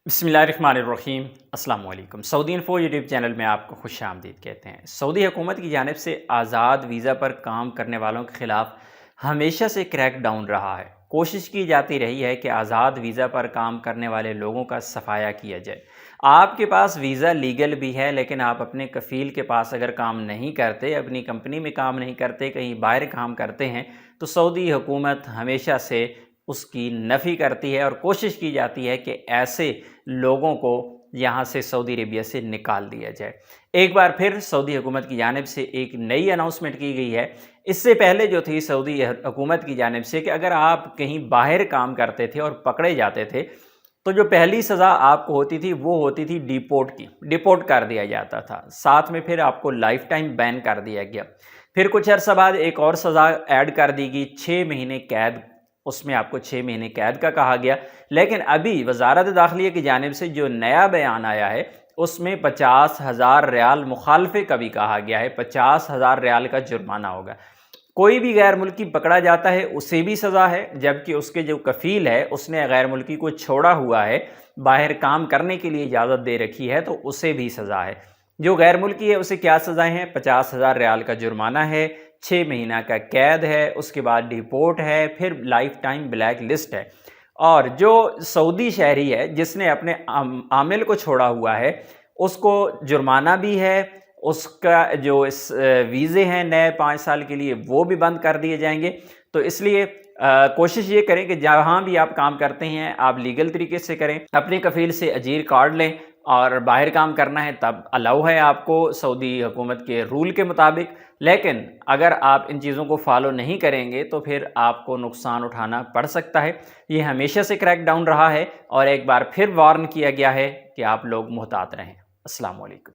बिस्मिल्लाहिर्रहमानिर्रहीम। अस्सलाम वालेकुम। सऊदी इन्फो यूट्यूब चैनल में आपको खुश आमदीद कहते हैं। सऊदी हुकूमत की जानिब से आज़ाद वीज़ा पर काम करने वालों के ख़िलाफ़ हमेशा से क्रैक डाउन रहा है। कोशिश की जाती रही है कि आज़ाद वीज़ा पर काम करने वाले लोगों का सफाया किया जाए। आपके पास वीज़ा लीगल भी है, लेकिन आप अपने कफ़ील के पास अगर काम नहीं करते, अपनी कंपनी में काम नहीं करते, कहीं बाहर काम करते हैं, तो सऊदी हुकूमत हमेशा से उसकी नफ़ी करती है और कोशिश की जाती है कि ऐसे लोगों को यहाँ से सऊदी अरेबिया से निकाल दिया जाए। एक बार फिर सऊदी हुकूमत की जानिब से एक नई अनाउंसमेंट की गई है। इससे पहले जो थी सऊदी हुकूमत की जानिब से कि अगर आप कहीं बाहर काम करते थे और पकड़े जाते थे, तो जो पहली सज़ा आपको होती थी वो होती थी डिपोर्ट कर दिया जाता था। साथ में फिर आपको लाइफ टाइम बैन कर दिया गया। फिर कुछ अरसा बाद एक और सज़ा ऐड कर दी गई, 6 महीने कैद। उसमें आपको 6 महीने कैद का कहा गया। लेकिन अभी वज़ारत दाखिलिया की जानिब से जो नया बयान आया है, उसमें 50,000 रियाल मुखालफे का भी कहा गया है। 50,000 रियाल का जुर्माना होगा। कोई भी गैर मुल्की पकड़ा जाता है उसे भी सज़ा है, जबकि उसके जो कफ़ील है उसने गैर मुल्की को छोड़ा हुआ है, बाहर काम करने के लिए इजाज़त दे रखी है, तो उसे भी सज़ा है। जो गैर मुल्की है उसे क्या सज़ाएँ हैं? 50,000 रियाल का जुर्माना है, 6 महीना का कैद है, उसके बाद डिपोर्ट है, फिर लाइफ टाइम ब्लैक लिस्ट है। और जो सऊदी शहरी है जिसने अपने आमिल को छोड़ा हुआ है, उसको जुर्माना भी है, उसका जो इस वीज़े हैं नए 5 साल के लिए वो भी बंद कर दिए जाएंगे। तो इसलिए कोशिश ये करें कि जहाँ भी आप काम करते हैं आप लीगल तरीके से करें, अपने कफ़ील से अजीर कार्ड लें, और बाहर काम करना है तब अलाउ है आपको सऊदी हुकूमत के रूल के मुताबिक। लेकिन अगर आप इन चीज़ों को फॉलो नहीं करेंगे तो फिर आपको नुकसान उठाना पड़ सकता है। ये हमेशा से क्रैक डाउन रहा है और एक बार फिर वार्न किया गया है कि आप लोग मुहतात रहें। अस्सलाम वालेकुम।